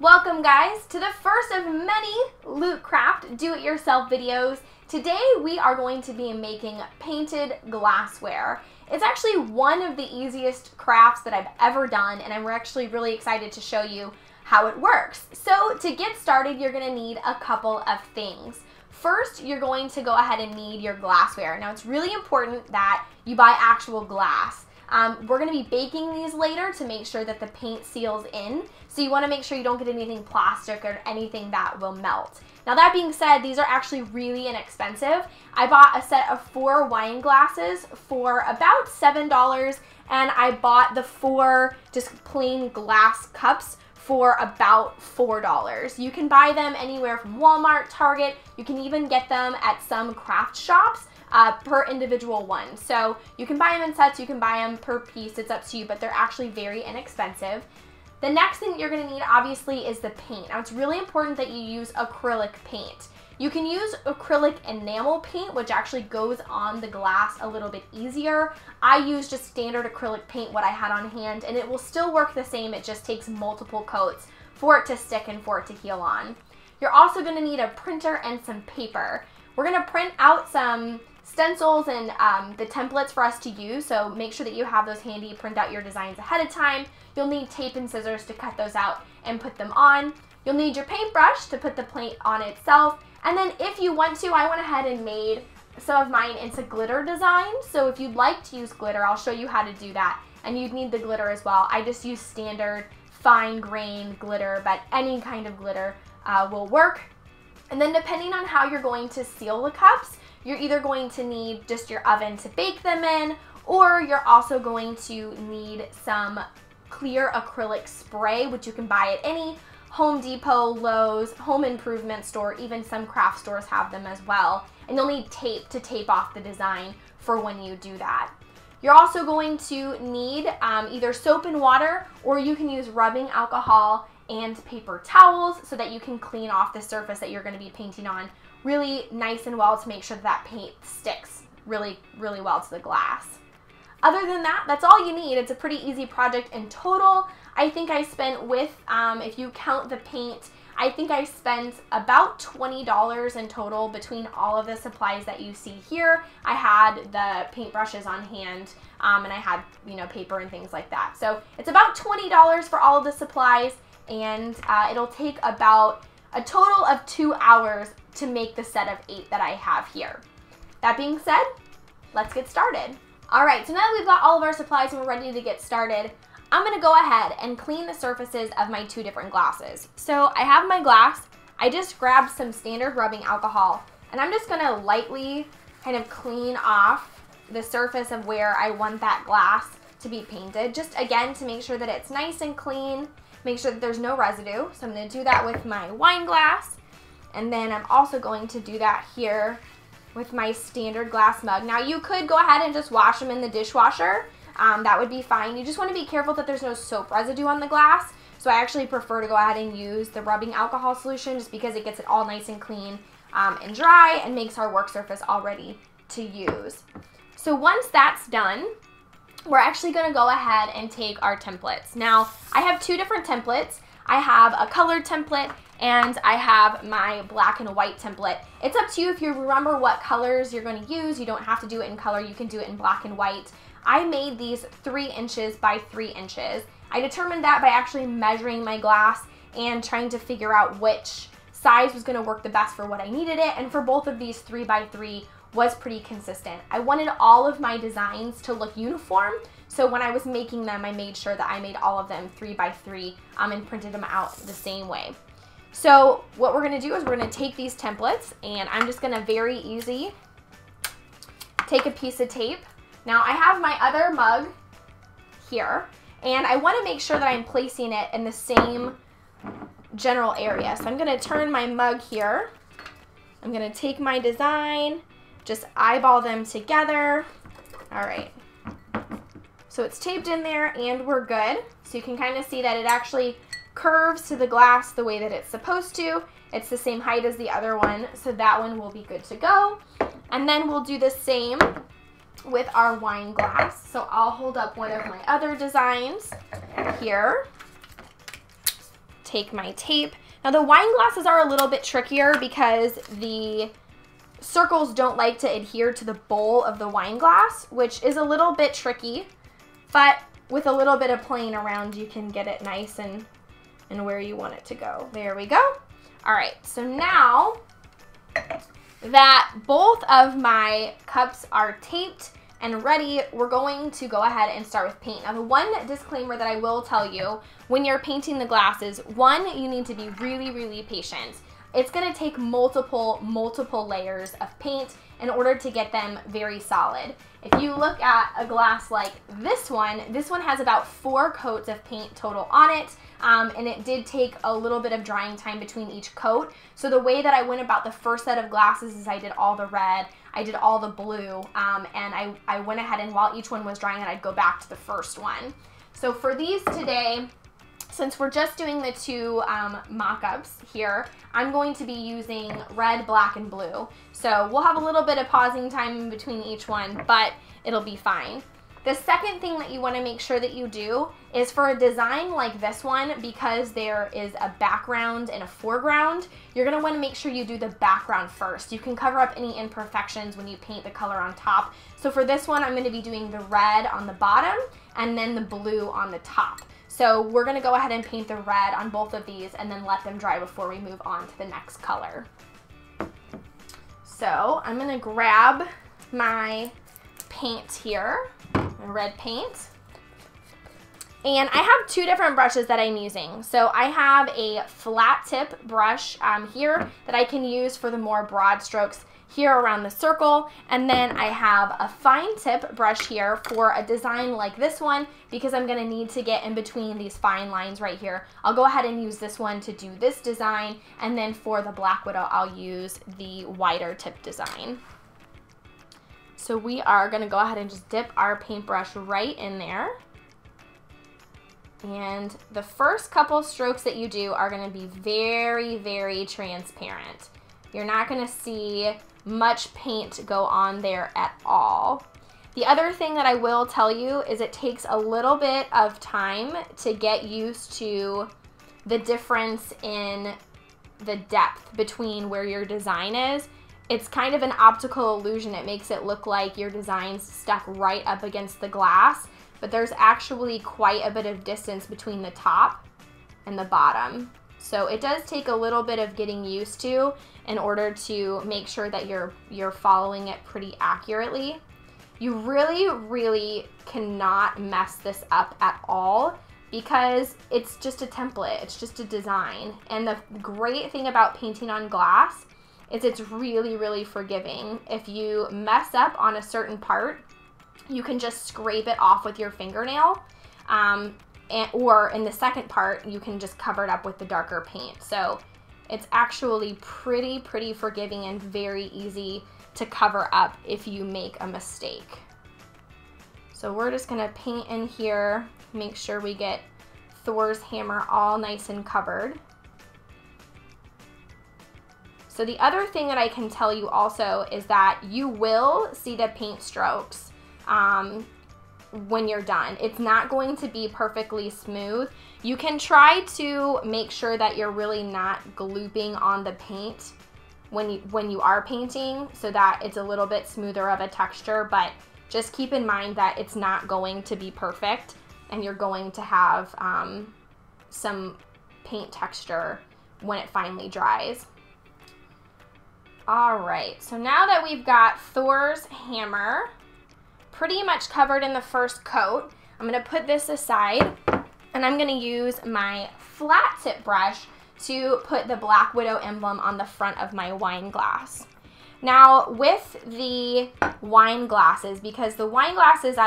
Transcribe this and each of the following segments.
Welcome guys to the first of many Lootcraft do-it-yourself videos. Today we are going to be making painted glassware. It's actually one of the easiest crafts that I've ever done, and I'm actually really excited to show you how it works. So to get started, you're going to need a couple of things. First, you're going to go ahead and need your glassware. Now it's really important that you buy actual glass. We're going to be baking these later to make sure that the paint seals in, so you want to make sure you don't get anything plastic or anything that will melt. Now that being said, these are actually really inexpensive. I bought a set of 4 wine glasses for about $7, and I bought the 4 just plain glass cups for about $4. You can buy them anywhere from Walmart, Target. You can even get them at some craft shops. Per individual one. So you can buy them in sets, you can buy them per piece, it's up to you, but they're actually very inexpensive. The next thing that you're going to need obviously is the paint. Now it's really important that you use acrylic paint. You can use acrylic enamel paint, which actually goes on the glass a little bit easier. I used just standard acrylic paint, what I had on hand, and it will still work the same. It just takes multiple coats for it to stick and for it to heal on. You're also going to need a printer and some paper. We're going to print out some stencils and the templates for us to use, so make sure that you have those handy. Print out your designs ahead of time. You'll need tape and scissors to cut those out and put them on. You'll need your paintbrush to put the paint on itself, and then if you want to, I went ahead and made some of mine into glitter designs, so if you'd like to use glitter, I'll show you how to do that, and you'd need the glitter as well. I just use standard fine grain glitter, but any kind of glitter will work. And then depending on how you're going to seal the cups, you're either going to need just your oven to bake them in, or you're also going to need some clear acrylic spray, which you can buy at any Home Depot, Lowe's, home improvement store, even some craft stores have them as well. And you'll need tape to tape off the design for when you do that. You're also going to need either soap and water, or you can use rubbing alcohol and paper towels so that you can clean off the surface that you're going to be painting on really nice and well to make sure that paint sticks really well to the glass. Other than that, that's all you need. It's a pretty easy project in total. I think I spent with, if you count the paint, I think I spent about $20 in total between all of the supplies that you see here. I had the paintbrushes on hand, and I had, paper and things like that. So it's about $20 for all of the supplies, and it'll take about a total of 2 hours to make the set of 8 that I have here. That being said, let's get started. All right, so now that we've got all of our supplies and we're ready to get started, I'm gonna go ahead and clean the surfaces of my 2 different glasses. So I have my glass. I just grabbed some standard rubbing alcohol, and I'm just gonna lightly kind of clean off the surface of where I want that glass to be painted, just again to make sure that it's nice and clean, make sure that there's no residue. So I'm gonna do that with my wine glass. And then I'm also going to do that here with my standard glass mug. Now you could go ahead and just wash them in the dishwasher. That would be fine. You just want to be careful that there's no soap residue on the glass. So I actually prefer to go ahead and use the rubbing alcohol solution just because it gets it all nice and clean and dry and makes our work surface all ready to use. So once that's done, we're actually going to go ahead and take our templates. Now I have 2 different templates. I have a colored template and I have my black and white template. It's up to you if you remember what colors you're going to use. You don't have to do it in color. You can do it in black and white. I made these 3 inches by 3 inches. I determined that by actually measuring my glass and trying to figure out which size was going to work the best for what I needed it. And for both of these 3 by 3 was pretty consistent. I wanted all of my designs to look uniform. So when I was making them, I made sure that I made all of them 3 by 3 and printed them out the same way. So what we're going to do is we're going to take these templates, and I'm just going to very easy take a piece of tape. Now I have my other mug here, and I want to make sure that I'm placing it in the same general area. So I'm going to turn my mug here. I'm going to take my design, just eyeball them together. All right. So it's taped in there and we're good. So you can kind of see that it actually curves to the glass the way that it's supposed to. It's the same height as the other one, so that one will be good to go. And then we'll do the same with our wine glass. So I'll hold up one of my other designs here take my tape. Now the wine glasses are a little bit trickier because the circles don't like to adhere to the bowl of the wine glass, which is a little bit tricky, but with a little bit of playing around, you can get it nice and where you want it to go. There we go. All right, so now that both of my cups are taped and ready, we're going to go ahead and start with paint. Now the one disclaimer that I will tell you when you're painting the glasses, one, you need to be really, really patient. It's gonna take multiple layers of paint in order to get them very solid. If you look at a glass like this one has about 4 coats of paint total on it, and it did take a little bit of drying time between each coat. So the way that I went about the first set of glasses is I did all the red, I did all the blue, and I went ahead and while each one was drying, I'd go back to the first one. So for these today, since we're just doing the 2 mock-ups here, I'm going to be using red, black, and blue. So we'll have a little bit of pausing time in between each one, but it'll be fine. The second thing that you want to make sure that you do is for a design like this one, because there is a background and a foreground, you're going to want to make sure you do the background first. You can cover up any imperfections when you paint the color on top. So for this one, I'm going to be doing the red on the bottom and then the blue on the top. So we're going to go ahead and paint the red on both of these and then let them dry before we move on to the next color. So I'm going to grab my paint here, my red paint. And I have 2 different brushes that I'm using. So I have a flat tip brush here that I can use for the more broad strokes here around the circle, and then I have a fine tip brush here for a design like this one because I'm going to need to get in between these fine lines right here. I'll go ahead and use this one to do this design, and then for the Black Widow I'll use the wider tip design. So we are going to go ahead and just dip our paintbrush right in there. And the first couple strokes that you do are going to be very, very transparent. You're not going to see much paint go on there at all. The other thing that I will tell you is it takes a little bit of time to get used to the difference in the depth between where your design is. It's kind of an optical illusion. It makes it look like your design's stuck right up against the glass, but there's actually quite a bit of distance between the top and the bottom. So it does take a little bit of getting used to in order to make sure that you're following it pretty accurately. You really, really cannot mess this up at all because it's just a template, it's just a design. And the great thing about painting on glass is it's really, really forgiving. If you mess up on a certain part, you can just scrape it off with your fingernail. Or in the second part, you can just cover it up with the darker paint. So it's actually pretty forgiving and very easy to cover up if you make a mistake. So we're just gonna paint in here, make sure we get Thor's hammer all nice and covered. So the other thing that I can tell you also is that you will see the paint strokes when you're done. It's not going to be perfectly smooth. You can try to make sure that you're really not glooping on the paint when you are painting so that it's a little bit smoother of a texture, but just keep in mind that it's not going to be perfect and you're going to have some paint texture when it finally dries. All right, so now that we've got Thor's hammer pretty much covered in the first coat, I'm gonna put this aside and I'm gonna use my flat tip brush to put the Black Widow emblem on the front of my wine glass. Now with the wine glasses, because the wine glasses,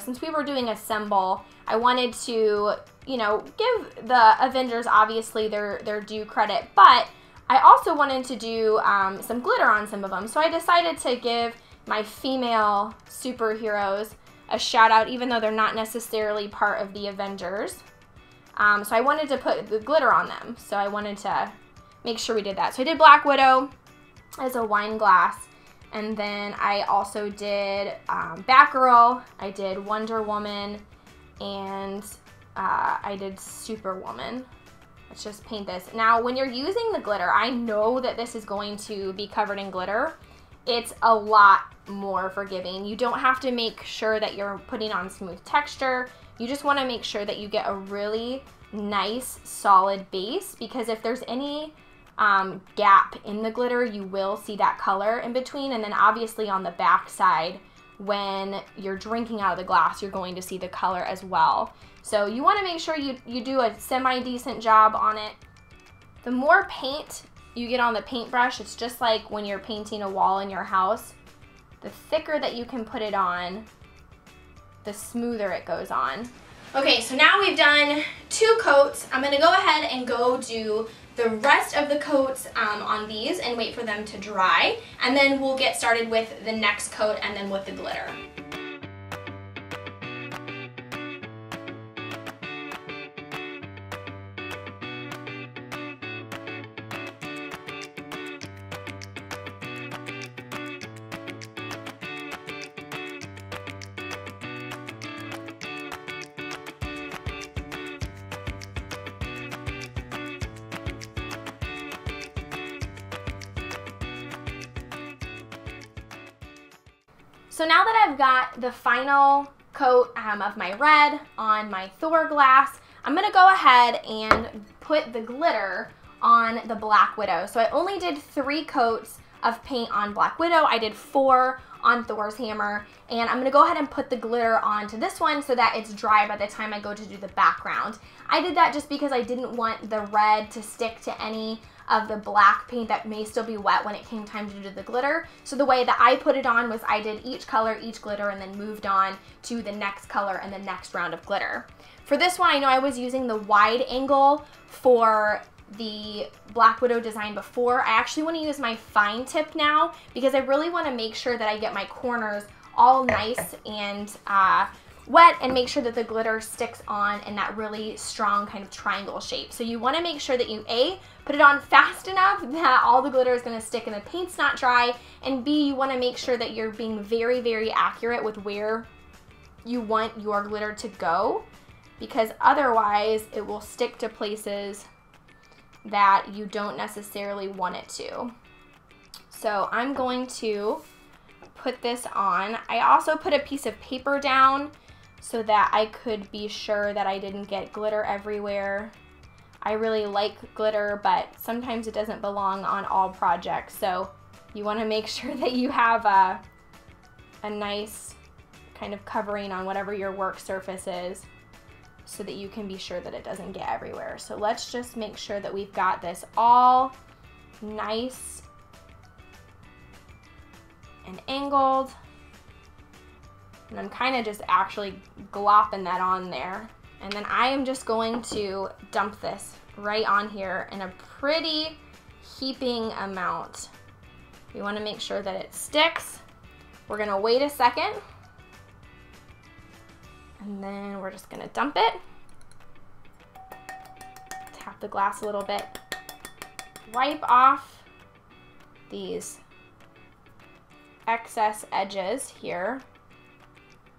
since we were doing a symbol, I wanted to, give the Avengers obviously their due credit, but I also wanted to do some glitter on some of them. So I decided to give my female superheroes a shout out, even though they're not necessarily part of the Avengers. So I wanted to put the glitter on them. So I wanted to make sure we did that. So I did Black Widow as a wine glass. And then I also did Batgirl, I did Wonder Woman, and I did Superwoman. let's just paint this. Now, when you're using the glitter, I know that this is going to be covered in glitter. It's a lot more forgiving. You don't have to make sure that you're putting on smooth texture. You just want to make sure that you get a really nice, solid base, because if there's any gap in the glitter, you will see that color in between. And then obviously on the back side, when you're drinking out of the glass, you're going to see the color as well. So you want to make sure you do a semi-decent job on it. The more paint you get on the paintbrush, it's just like when you're painting a wall in your house. The thicker that you can put it on, the smoother it goes on. Okay, so now we've done 2 coats. I'm gonna go ahead and go do the rest of the coats on these and wait for them to dry. And then we'll get started with the next coat and then with the glitter. So now that I've got the final coat of my red on my Thor glass, I'm gonna go ahead and put the glitter on the Black Widow. So I only did 3 coats of paint on Black Widow. I did 4 on Thor's hammer, and I'm gonna go ahead and put the glitter onto this one so that it's dry by the time I go to do the background. I did that just because I didn't want the red to stick to any of the black paint that may still be wet when it came time to do the glitter. So the way that I put it on was I did each color, each glitter, and then moved on to the next color and the next round of glitter. For this one, I know I was using the wide angle for the Black Widow design before. I actually want to use my fine tip now because I really want to make sure that I get my corners all nice and wet and make sure that the glitter sticks on in that really strong kind of triangle shape. So you want to make sure that you A, put it on fast enough that all the glitter is going to stick and the paint's not dry, and B, you want to make sure that you're being very, very accurate with where you want your glitter to go, because otherwise it will stick to places that you don't necessarily want it to. So I'm going to put this on. I also put a piece of paper down so that I could be sure that I didn't get glitter everywhere. I really like glitter, but sometimes it doesn't belong on all projects, so you want to make sure that you have a nice kind of covering on whatever your work surface is so that you can be sure that it doesn't get everywhere. So let's just make sure that we've got this all nice and angled. And I'm kind of just actually glopping that on there. And then I am just going to dump this right on here in a pretty heaping amount. We want to make sure that it sticks. We're going to wait a second. And then we're just going to dump it. Tap the glass a little bit. Wipe off these excess edges here.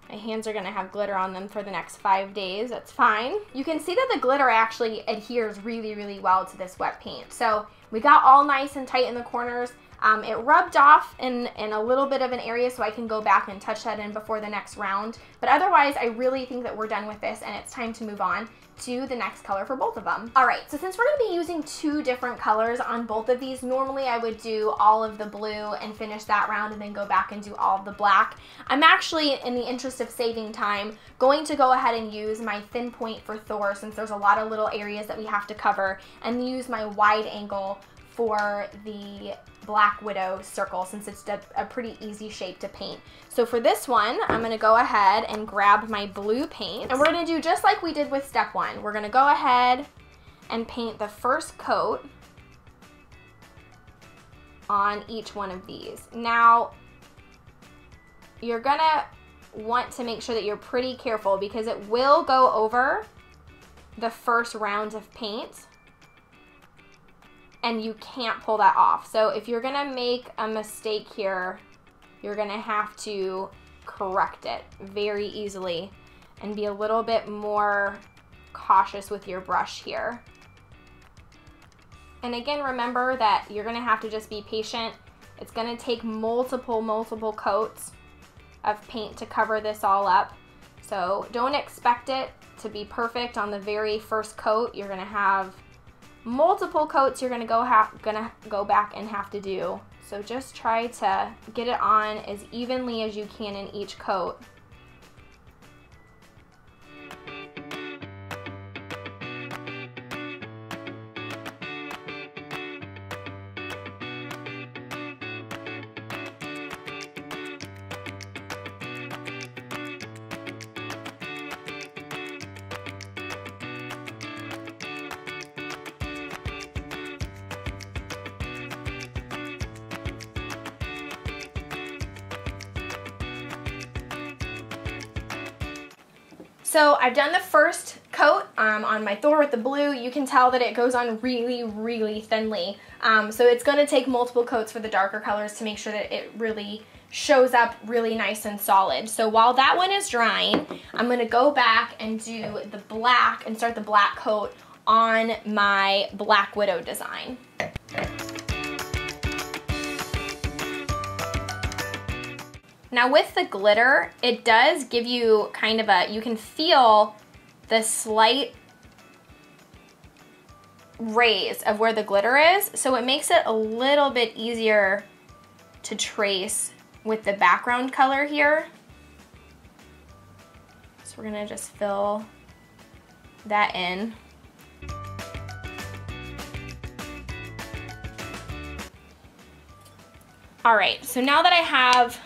My hands are gonna have glitter on them for the next 5 days. That's fine. You can see that the glitter actually adheres really, really well to this wet paint. So we got all nice and tight in the corners. It rubbed off in a little bit of an area, so I can go back and touch that in before the next round. But otherwise, I really think that we're done with this, and it's time to move on to the next color for both of them. All right, so since we're gonna be using 2 different colors on both of these, normally I would do all of the blue and finish that round and then go back and do all of the black. I'm actually, in the interest of saving time, going to go ahead and use my thin point for Thor, since there's a lot of little areas that we have to cover, and use my wide angle for the Black Widow circle, since it's a pretty easy shape to paint. So for this one, I'm gonna go ahead and grab my blue paint, and we're gonna do just like we did with step 1. We're gonna go ahead and paint the first coat on each one of these. Now, you're gonna want to make sure that you're pretty careful because it will go over the first round of paint, and you can't pull that off. So if you're gonna make a mistake here, you're gonna have to correct it very easily and be a little bit more cautious with your brush here. And again, remember that you're gonna have to just be patient. It's gonna take multiple coats of paint to cover this all up. So don't expect it to be perfect on the very first coat. You're gonna have multiple coats you're gonna go back and have to do. So just try to get it on as evenly as you can in each coat. So I've done the first coat on my Thor with the blue. You can tell that it goes on really thinly. So it's going to take multiple coats for the darker colors to make sure that it really shows up really nice and solid. So while that one is drying, I'm going to go back and do the black and start the black coat on my Black Widow design. Now with the glitter, it does give you kind of a, you can feel the slight raise of where the glitter is, so it makes it a little bit easier to trace with the background color here. So we're gonna just fill that in. All right, so now that I have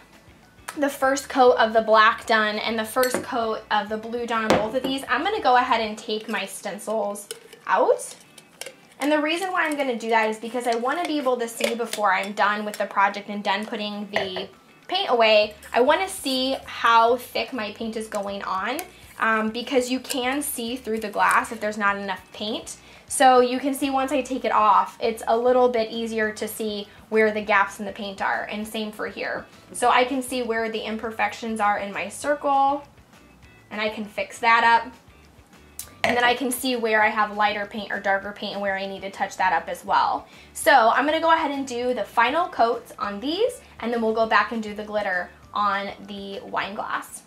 the first coat of the black done and the first coat of the blue done on both of these, I'm gonna go ahead and take my stencils out. And the reason why I'm gonna do that is because I wanna be able to see before I'm done with the project and done putting the paint away, I wanna see how thick my paint is going on, because you can see through the glass if there's not enough paint. So you can see once I take it off, it's a little bit easier to see where the gaps in the paint are, and same for here. So I can see where the imperfections are in my circle, and I can fix that up. And then I can see where I have lighter paint or darker paint and where I need to touch that up as well. So I'm gonna go ahead and do the final coats on these, and then we'll go back and do the glitter on the wine glass.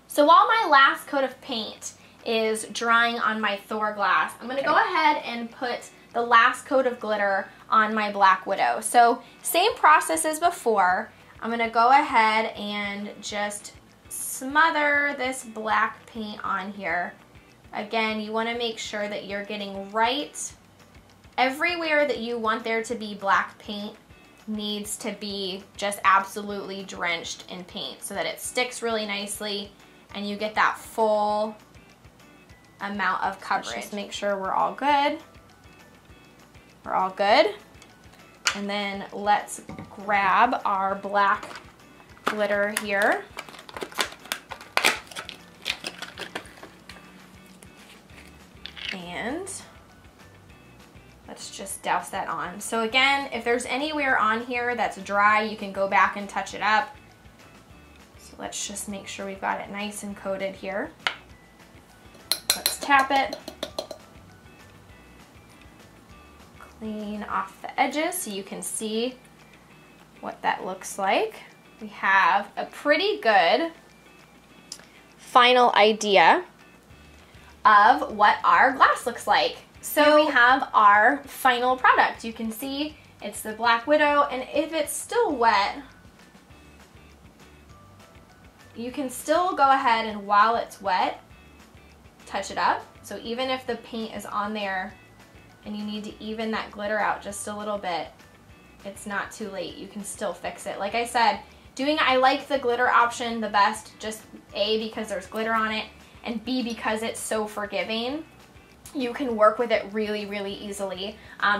So while my last coat of paint is drying on my Thor glass, I'm gonna go ahead and put the last coat of glitter on my Black Widow. So same process as before. I'm gonna go ahead and just smother this black paint on here. Again, you wanna make sure that you're getting right everywhere that you want there to be black paint needs to be just absolutely drenched in paint so that it sticks really nicely and you get that full amount of coverage. Let's just make sure we're all good. We're all good. And then let's grab our black glitter here. And let's just douse that on. So again, if there's anywhere on here that's dry, you can go back and touch it up. So let's just make sure we've got it nice and coated here. Let's tap it. Clean off the edges so you can see what that looks like. We have a pretty good final idea of what our glass looks like. So here we have our final product. You can see it's the Black Widow, and if it's still wet, you can still go ahead and while it's wet, touch it up. So even if the paint is on there and you need to even that glitter out just a little bit, it's not too late. You can still fix it. Like I said, I like the glitter option the best, just A, because there's glitter on it, and B, because it's so forgiving. You can work with it really, really easily.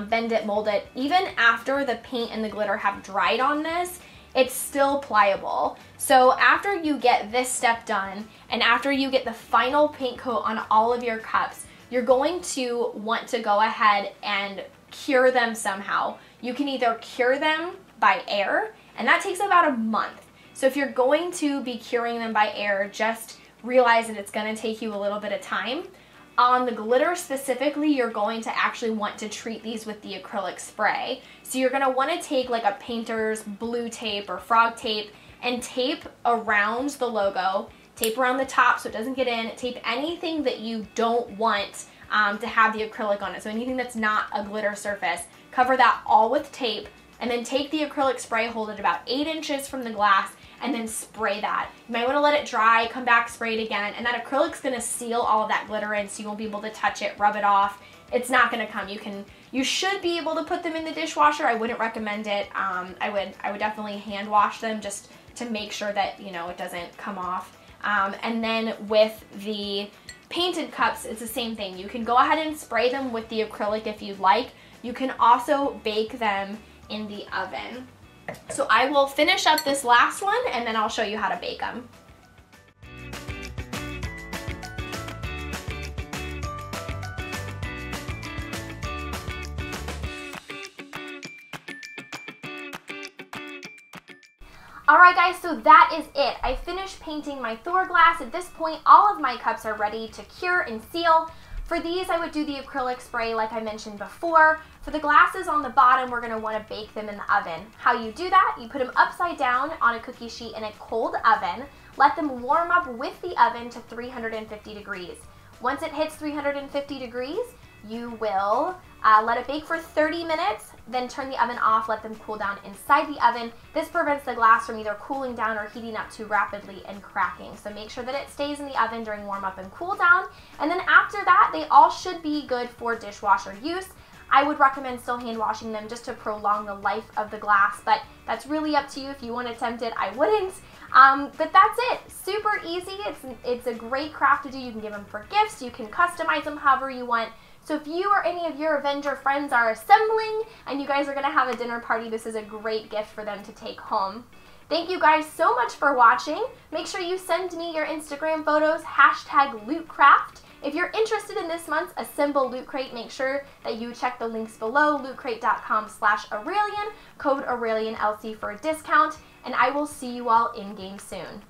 Bend it, mold it. Even after the paint and the glitter have dried on this, it's still pliable. So after you get this step done, and after you get the final paint coat on all of your cups, you're going to want to go ahead and cure them somehow. You can either cure them by air, and that takes about a month. So if you're going to be curing them by air, just realize that it's going to take you a little bit of time. On the glitter specifically, you're going to actually want to treat these with the acrylic spray. So you're going to want to take like a painter's blue tape or frog tape and tape around the logo, tape around the top so it doesn't get in, tape anything that you don't want to have the acrylic on it. So anything that's not a glitter surface, cover that all with tape, and then take the acrylic spray, hold it about 8 inches from the glass, and then spray that. You might want to let it dry, come back, spray it again, and that acrylic's going to seal all of that glitter in so you won't be able to touch it, rub it off. It's not going to come. You should be able to put them in the dishwasher. I wouldn't recommend it. I would definitely hand wash them just to make sure that, you know, it doesn't come off. And then with the painted cups, it's the same thing. You can go ahead and spray them with the acrylic if you'd like. You can also bake them in the oven. So I will finish up this last one and then I'll show you how to bake them. Alright guys, so that is it. I finished painting my Thor glass. At this point, all of my cups are ready to cure and seal. For these, I would do the acrylic spray like I mentioned before. For the glasses on the bottom, we're going to want to bake them in the oven. How you do that, you put them upside down on a cookie sheet in a cold oven. Let them warm up with the oven to 350 degrees. Once it hits 350 degrees, you will let it bake for 30 minutes, then turn the oven off, let them cool down inside the oven. This prevents the glass from either cooling down or heating up too rapidly and cracking. So make sure that it stays in the oven during warm up and cool down. And then after that, they all should be good for dishwasher use. I would recommend still hand washing them just to prolong the life of the glass, but that's really up to you. If you want to attempt it, I wouldn't. But that's it. Super easy. It's a great craft to do. You can give them for gifts. You can customize them however you want. So if you or any of your Avenger friends are assembling and you guys are going to have a dinner party, this is a great gift for them to take home. Thank you guys so much for watching. Make sure you send me your Instagram photos, #lootcraft. If you're interested in this month's Assemble Loot Crate, make sure that you check the links below, lootcrate.com/Aureylian, code AureylianLC for a discount, and I will see you all in-game soon.